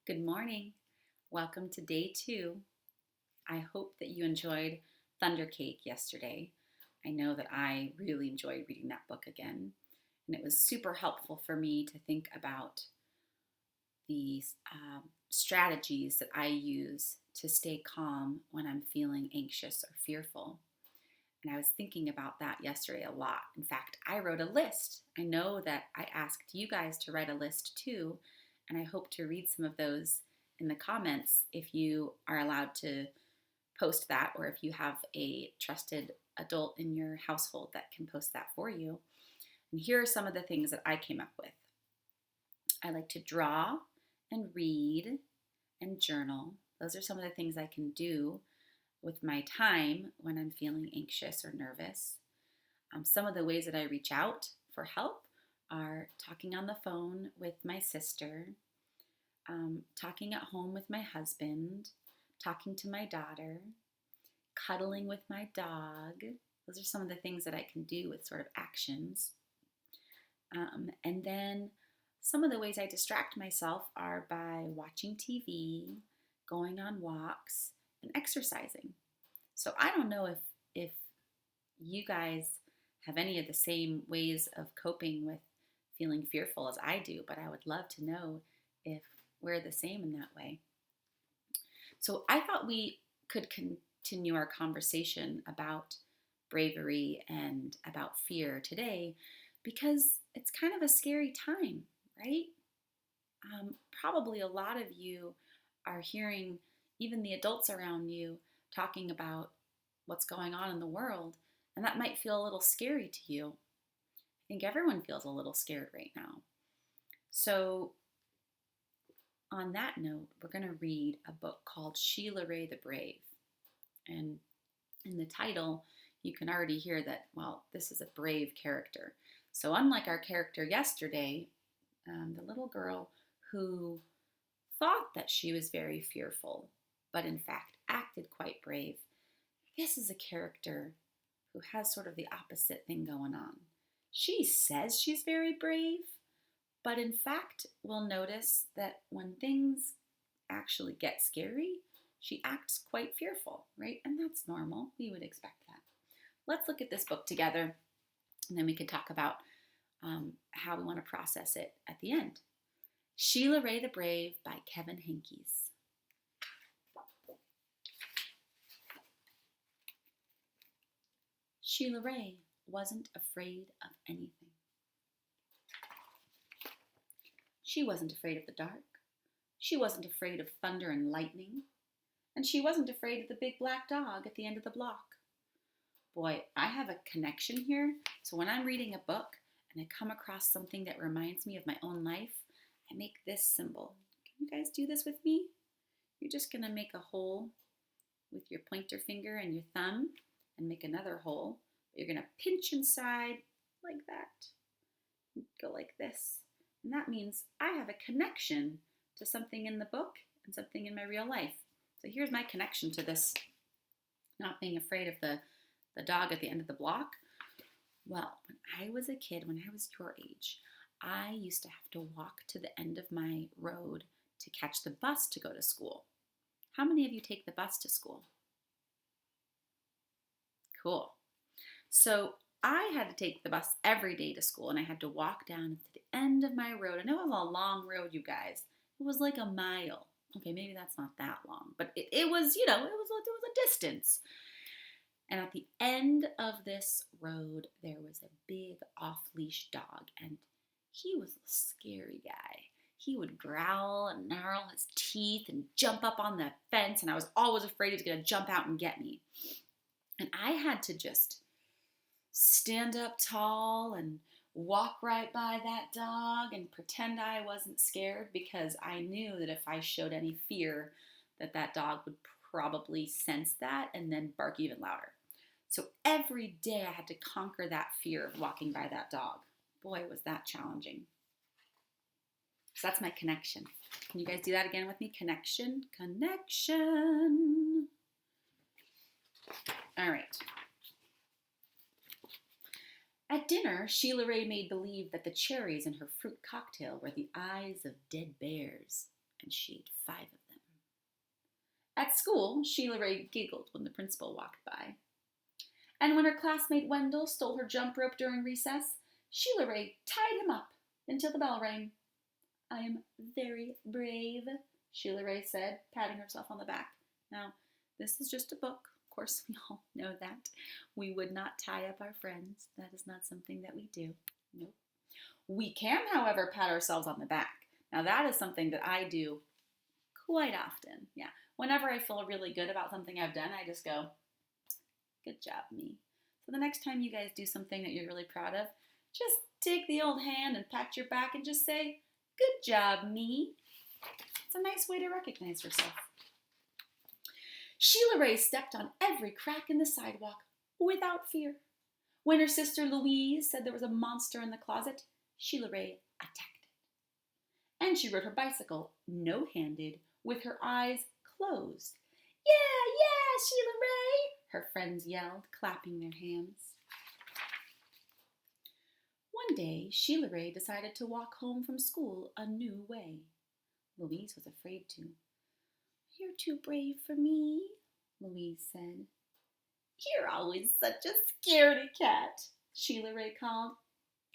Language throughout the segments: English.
Good morning. Welcome to day 2. I hope that you enjoyed Thunder Cake yesterday. I know that I really enjoyed reading that book again, and it was super helpful for me to think about the strategies that I use to stay calm when I'm feeling anxious or fearful. And I was thinking about that yesterday a lot. In fact, I wrote a list. I know that I asked you guys to write a list too, and I hope to read some of those in the comments if you are allowed to post that, or if you have a trusted adult in your household that can post that for you. And here are some of the things that I came up with. I like to draw and read and journal. Those are some of the things I can do with my time when I'm feeling anxious or nervous. Some of the ways that I reach out for help are talking on the phone with my sister, talking at home with my husband, talking to my daughter, cuddling with my dog. Those are some of the things that I can do with sort of actions. And then some of the ways I distract myself are by watching TV, going on walks, and exercising. So I don't know if you guys have any of the same ways of coping with feeling fearful as I do, but I would love to know if we're the same in that way. So I thought we could continue our conversation about bravery and about fear today because it's kind of a scary time, right? Probably a lot of you are hearing even the adults around you talking about what's going on in the world, and that might feel a little scary to you. I think everyone feels a little scared right now. So, on that note, we're going to read a book called Sheila Rae the Brave. And in the title, you can already hear that, well, this is a brave character. So, unlike our character yesterday, the little girl who thought that she was very fearful, but in fact acted quite brave, this is a character who has sort of the opposite thing going on. She says she's very brave, but in fact, we'll notice that when things actually get scary, she acts quite fearful, right? And that's normal. We would expect that. Let's look at this book together, and then we can talk about how we want to process it at the end. Sheila Rae the Brave by Kevin Henkes. Sheila Rae wasn't afraid of anything. She wasn't afraid of the dark. She wasn't afraid of thunder and lightning. And she wasn't afraid of the big black dog at the end of the block. Boy, I have a connection here. So when I'm reading a book and I come across something that reminds me of my own life, I make this symbol. Can you guys do this with me? You're just going to make a hole with your pointer finger and your thumb and make another hole. You're going to pinch inside like that. Go like this. And that means I have a connection to something in the book and something in my real life. So here's my connection to this not being afraid of the dog at the end of the block. Well, when I was a kid, when I was your age, I used to have to walk to the end of my road to catch the bus to go to school. How many of you take the bus to school? Cool. So I had to take the bus every day to school, and I had to walk down to the end of my road. And it was a long road, you guys. It was like a mile. Okay, maybe that's not that long, but it was, it was a distance. And at the end of this road, there was a big off-leash dog, and he was a scary guy. He would growl and gnarl his teeth and jump up on the fence, and I was always afraid he was going to jump out and get me. And I had to just stand up tall and walk right by that dog and pretend I wasn't scared, because I knew that if I showed any fear, that dog would probably sense that and then bark even louder. So every day I had to conquer that fear of walking by that dog. Boy, was that challenging. So that's my connection. Can you guys do that again with me? Connection, connection. All right. At dinner, Sheila Rae made believe that the cherries in her fruit cocktail were the eyes of dead bears, and she ate 5 of them. At school, Sheila Rae giggled when the principal walked by. And when her classmate Wendell stole her jump rope during recess, Sheila Rae tied him up until the bell rang. "I am very brave," Sheila Rae said, patting herself on the back. Now, this is just a book. Of course, we all know that. We would not tie up our friends. That is not something that we do. Nope. We can, however, pat ourselves on the back. Now, that is something that I do quite often. Yeah. Whenever I feel really good about something I've done, I just go, "Good job, me." So the next time you guys do something that you're really proud of, just take the old hand and pat your back and just say, "Good job, me." It's a nice way to recognize yourself. Sheila Rae stepped on every crack in the sidewalk without fear. When her sister Louise said there was a monster in the closet, Sheila Rae attacked it. And she rode her bicycle no-handed with her eyes closed. Yeah, Sheila Rae," her friends yelled, clapping their hands. One day, Sheila Rae decided to walk home from school a new way. Louise was afraid to. "You're too brave for me," Louise said. "You're always such a scaredy cat," Sheila Rae called.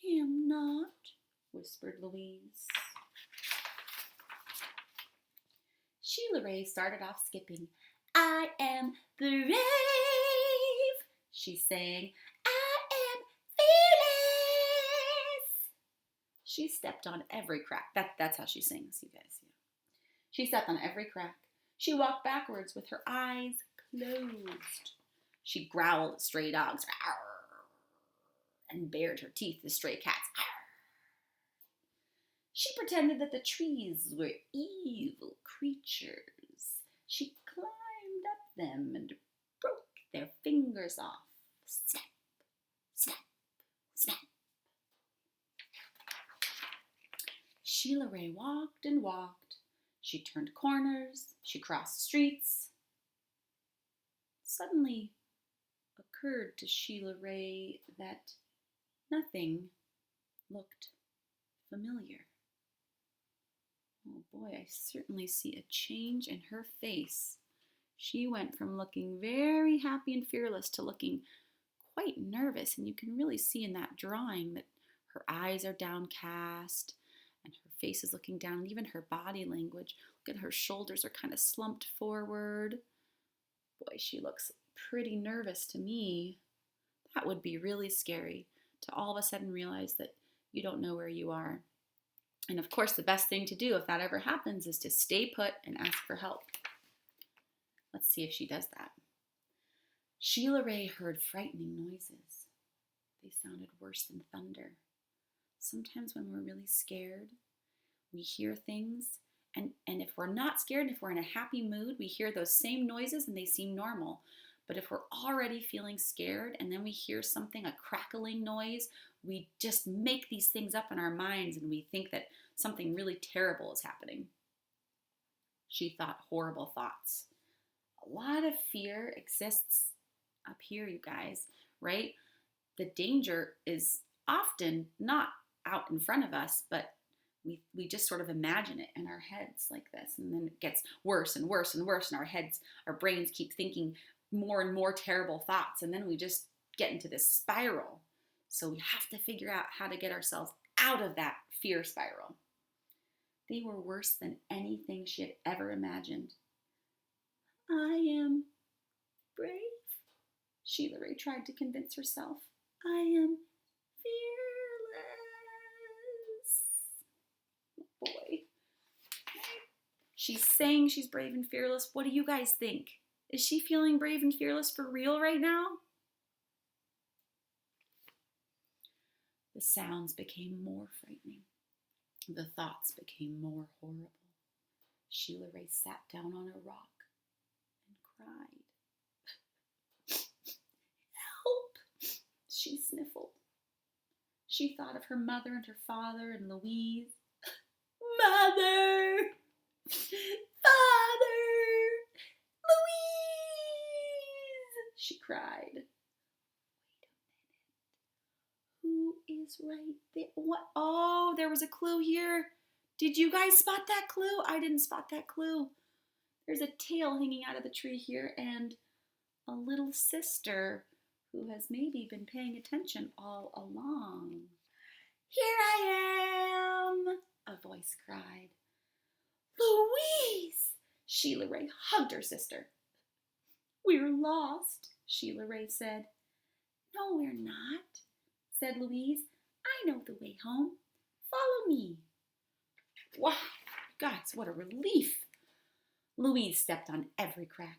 "Am not," whispered Louise. Sheila Rae started off skipping. "I am brave," she sang. "I am fearless." She stepped on every crack. That's how she sings, you guys. Yeah. She stepped on every crack. She walked backwards with her eyes closed. She growled at stray dogs and bared her teeth at stray cats. She pretended that the trees were evil creatures. She climbed up them and broke their fingers off. Snap, snap, snap. Sheila Rae walked and walked. She turned corners. She crossed streets. Suddenly occurred to Sheila Rae that nothing looked familiar. Oh boy, I certainly see a change in her face. She went from looking very happy and fearless to looking quite nervous, and you can really see in that drawing that her eyes are downcast and her face is looking down, and even her body language. Look at her shoulders are kind of slumped forward. Boy, she looks pretty nervous to me. That would be really scary, to all of a sudden realize that you don't know where you are. And of course, the best thing to do if that ever happens is to stay put and ask for help. Let's see if she does that. Sheila Rae heard frightening noises. They sounded worse than thunder. Sometimes when we're really scared, we hear things, and if we're not scared, if we're in a happy mood, we hear those same noises and they seem normal. But if we're already feeling scared and then we hear something, a crackling noise, we just make these things up in our minds and we think that something really terrible is happening. She thought horrible thoughts. A lot of fear exists up here, you guys, right? The danger is often not out in front of us, but we just sort of imagine it in our heads like this, and then it gets worse and worse and worse, and our brains keep thinking more and more terrible thoughts, and then we just get into this spiral. So we have to figure out how to get ourselves out of that fear spiral. They were worse than anything she had ever imagined. "I am brave," Sheila Rae tried to convince herself. "I am fearless." Oh boy. She's saying she's brave and fearless. What do you guys think? Is she feeling brave and fearless for real right now? The sounds became more frightening. The thoughts became more horrible. Sheila Rae sat down on a rock and cried. "Help!" she sniffled. She thought of her mother and her father and Louise. "Mother! Father! Louise!" she cried. "Wait a minute. Who is right there? What? Oh, there was a clue here. Did you guys spot that clue? I didn't spot that clue. There's a tail hanging out of the tree here and a little sister who has maybe been paying attention all along. Here I am, a voice cried. Louise! Sheila Rae hugged her sister. We're lost, Sheila Rae said. No, we're not, said Louise. I know the way home. Follow me. Wow, guys, what a relief. Louise stepped on every crack.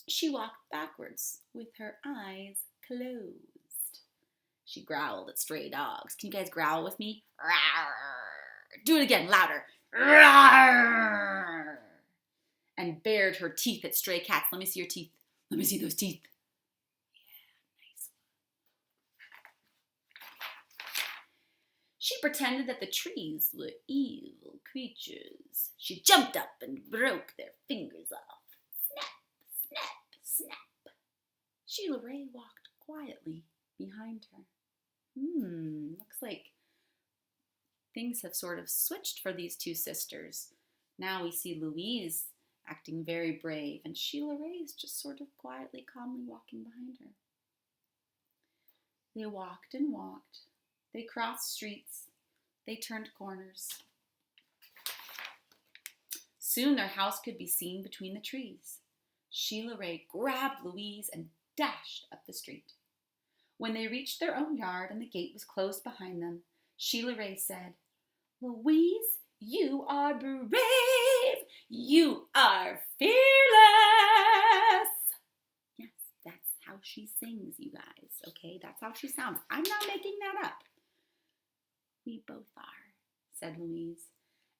She walked backwards with her eyes closed. She growled at stray dogs. Can you guys growl with me? Rawr. Do it again, louder. Rawr. And bared her teeth at stray cats. Let me see your teeth. Let me see those teeth. Yeah, nice. She pretended that the trees were evil creatures. She jumped up and broke their fingers off. Snap, snap, snap. Sheila Rae walked quietly behind her. Looks like things have sort of switched for these two sisters. Now we see Louise acting very brave, and Sheila Rae is just sort of quietly, calmly walking behind her. They walked and walked. They crossed streets. They turned corners. Soon their house could be seen between the trees. Sheila Rae grabbed Louise and dashed up the street. When they reached their own yard and the gate was closed behind them, Sheila Rae said, Louise, you are brave. You are fearless. Yes, that's how she sings, you guys. Okay, that's how she sounds. I'm not making that up. We both are, said Louise,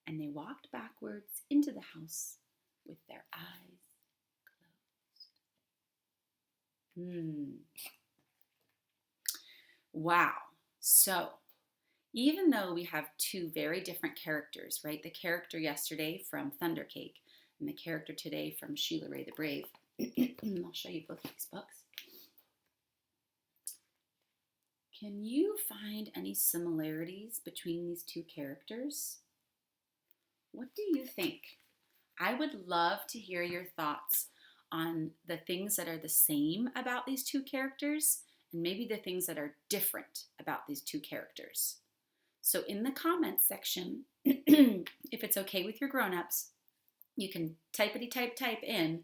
and they walked backwards into the house with their eyes closed. Wow. So, even though we have two very different characters, right? The character yesterday from Thundercake and the character today from Sheila Rae the Brave. I'll show you both of these books. Can you find any similarities between these two characters? What do you think? I would love to hear your thoughts on the things that are the same about these two characters and maybe the things that are different about these two characters. So in the comments section, if it's okay with your grown-ups, you can type in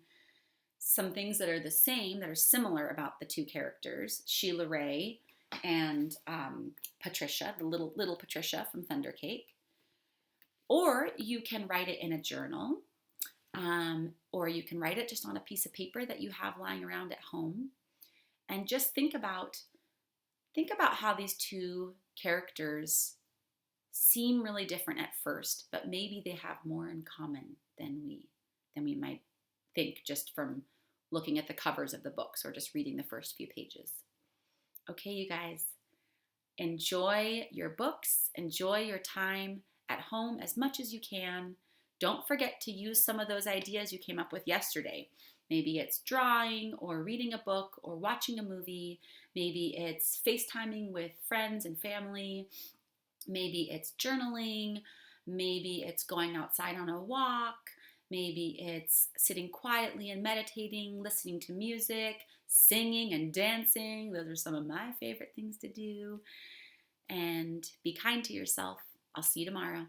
some things that are the same, that are similar about the two characters, Sheila Rae and Patricia, the little Patricia from Thundercake. Or you can write it in a journal, or you can write it just on a piece of paper that you have lying around at home. And just think about how these two characters seem really different at first, but maybe they have more in common than we might think just from looking at the covers of the books or just reading the first few pages. Okay, you guys, enjoy your books, enjoy your time at home as much as you can. Don't forget to use some of those ideas you came up with yesterday. Maybe it's drawing or reading a book or watching a movie. Maybe it's FaceTiming with friends and family. Maybe it's journaling. Maybe it's going outside on a walk. Maybe it's sitting quietly and meditating, listening to music, singing and dancing. Those are some of my favorite things to do. And be kind to yourself. I'll see you tomorrow.